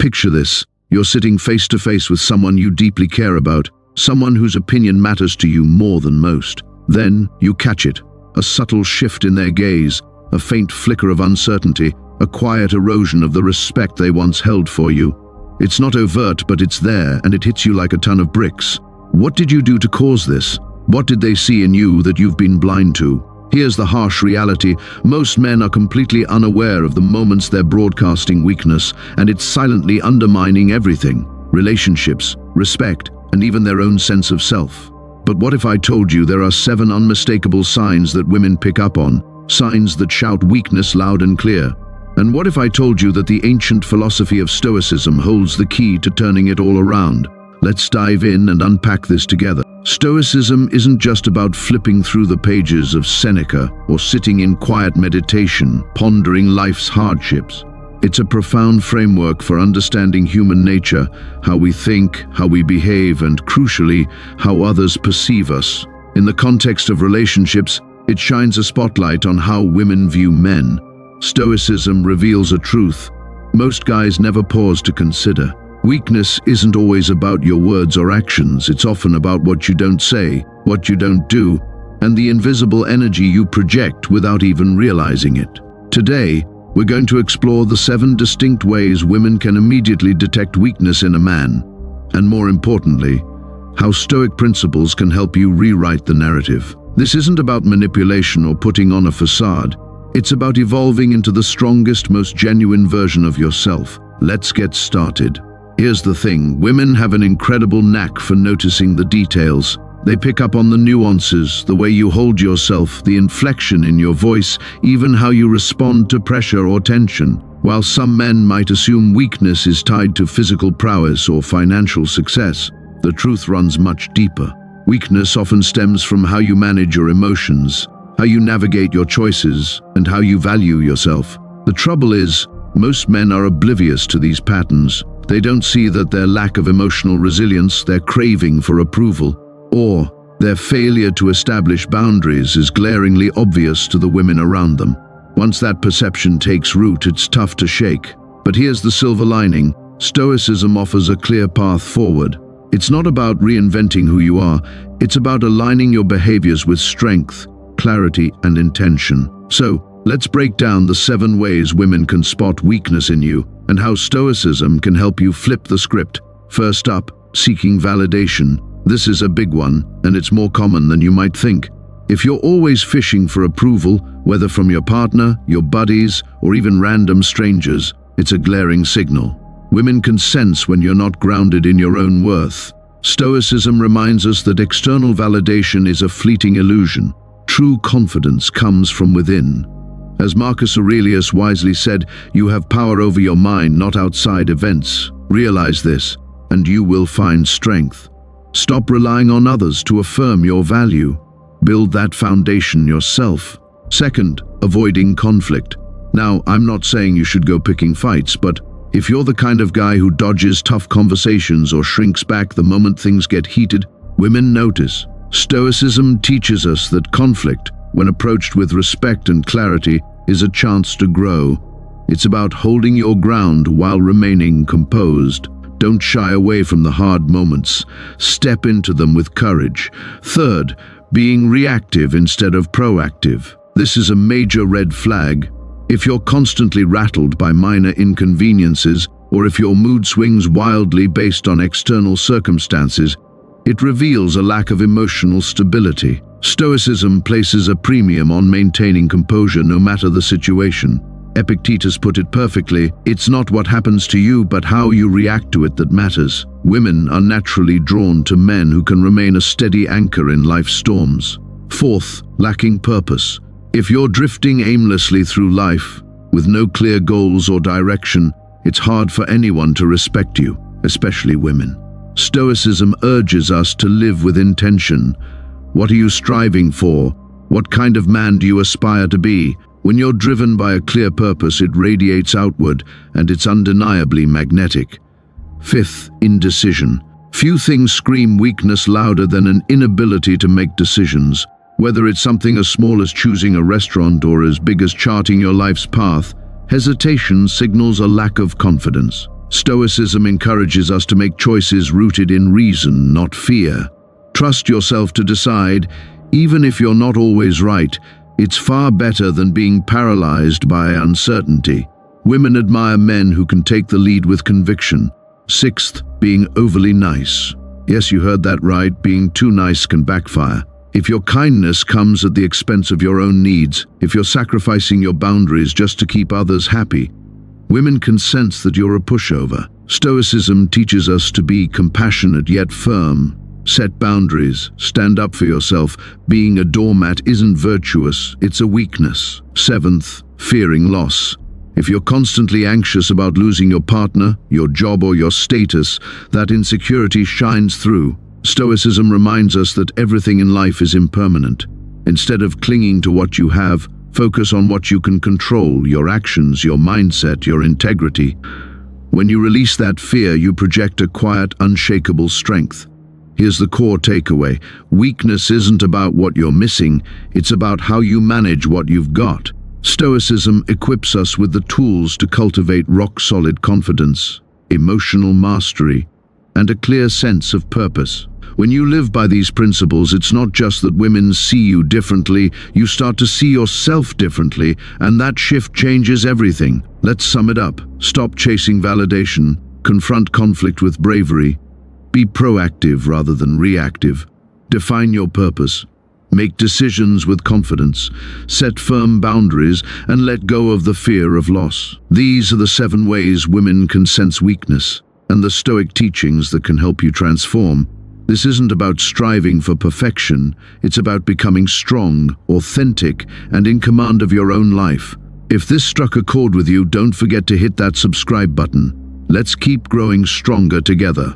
Picture this. You're sitting face to face with someone you deeply care about, someone whose opinion matters to you more than most. Then you catch it, a subtle shift in their gaze, a faint flicker of uncertainty, a quiet erosion of the respect they once held for you. It's not overt, but it's there, and it hits you like a ton of bricks. What did you do to cause this? What did they see in you that you've been blind to? Here's the harsh reality. Most men are completely unaware of the moments they're broadcasting weakness, and it's silently undermining everything: relationships, respect, and even their own sense of self. But what if I told you there are 7 unmistakable signs that women pick up on, signs that shout weakness loud and clear? And what if I told you that the ancient philosophy of Stoicism holds the key to turning it all around? Let's dive in and unpack this together. Stoicism isn't just about flipping through the pages of Seneca or sitting in quiet meditation, pondering life's hardships. It's a profound framework for understanding human nature, how we think, how we behave, and crucially, how others perceive us. In the context of relationships, it shines a spotlight on how women view men. Stoicism reveals a truth most guys never pause to consider. Weakness isn't always about your words or actions. It's often about what you don't say, what you don't do, and the invisible energy you project without even realizing it. Today, we're going to explore the 7 distinct ways women can immediately detect weakness in a man, and more importantly, how Stoic principles can help you rewrite the narrative. This isn't about manipulation or putting on a facade. It's about evolving into the strongest, most genuine version of yourself. Let's get started. Here's the thing, women have an incredible knack for noticing the details. They pick up on the nuances, the way you hold yourself, the inflection in your voice, even how you respond to pressure or tension. While some men might assume weakness is tied to physical prowess or financial success, the truth runs much deeper. Weakness often stems from how you manage your emotions, how you navigate your choices, and how you value yourself. The trouble is, most men are oblivious to these patterns. They don't see that their lack of emotional resilience, their craving for approval, or their failure to establish boundaries is glaringly obvious to the women around them. Once that perception takes root, it's tough to shake. But here's the silver lining. Stoicism offers a clear path forward. It's not about reinventing who you are. It's about aligning your behaviors with strength, clarity, and intention. So, let's break down the 7 ways women can spot weakness in you and how Stoicism can help you flip the script. First up, seeking validation. This is a big one, and it's more common than you might think. If you're always fishing for approval, whether from your partner, your buddies, or even random strangers, it's a glaring signal. Women can sense when you're not grounded in your own worth. Stoicism reminds us that external validation is a fleeting illusion. True confidence comes from within. As Marcus Aurelius wisely said, you have power over your mind, not outside events. Realize this, and you will find strength. Stop relying on others to affirm your value. Build that foundation yourself. Second, avoiding conflict. Now, I'm not saying you should go picking fights, but if you're the kind of guy who dodges tough conversations or shrinks back the moment things get heated, women notice. Stoicism teaches us that conflict, when approached with respect and clarity, is a chance to grow. It's about holding your ground while remaining composed. Don't shy away from the hard moments. Step into them with courage. Third, being reactive instead of proactive. This is a major red flag. If you're constantly rattled by minor inconveniences, or if your mood swings wildly based on external circumstances, it reveals a lack of emotional stability. Stoicism places a premium on maintaining composure no matter the situation. Epictetus put it perfectly, it's not what happens to you, but how you react to it that matters. Women are naturally drawn to men who can remain a steady anchor in life's storms. Fourth, lacking purpose. If you're drifting aimlessly through life, with no clear goals or direction, it's hard for anyone to respect you, especially women. Stoicism urges us to live with intention. What are you striving for? What kind of man do you aspire to be? When you're driven by a clear purpose, it radiates outward, and it's undeniably magnetic. Fifth, indecision. Few things scream weakness louder than an inability to make decisions. Whether it's something as small as choosing a restaurant or as big as charting your life's path, hesitation signals a lack of confidence. Stoicism encourages us to make choices rooted in reason, not fear. Trust yourself to decide, even if you're not always right. It's far better than being paralyzed by uncertainty. Women admire men who can take the lead with conviction. Sixth, being overly nice. Yes, you heard that right. Being too nice can backfire. If your kindness comes at the expense of your own needs, if you're sacrificing your boundaries just to keep others happy, women can sense that you're a pushover. Stoicism teaches us to be compassionate yet firm. Set boundaries, stand up for yourself. Being a doormat isn't virtuous, it's a weakness. Seventh, fearing loss. If you're constantly anxious about losing your partner, your job, or your status, that insecurity shines through. Stoicism reminds us that everything in life is impermanent. Instead of clinging to what you have, focus on what you can control: your actions, your mindset, your integrity. When you release that fear, you project a quiet, unshakable strength. Here's the core takeaway. Weakness isn't about what you're missing, it's about how you manage what you've got. Stoicism equips us with the tools to cultivate rock-solid confidence, emotional mastery, and a clear sense of purpose. When you live by these principles, it's not just that women see you differently, you start to see yourself differently, and that shift changes everything. Let's sum it up. Stop chasing validation, confront conflict with bravery, be proactive rather than reactive, define your purpose, make decisions with confidence, set firm boundaries, and let go of the fear of loss. These are the 7 ways women can sense weakness, and the Stoic teachings that can help you transform. This isn't about striving for perfection, it's about becoming strong, authentic, and in command of your own life. If this struck a chord with you, don't forget to hit that subscribe button. Let's keep growing stronger together.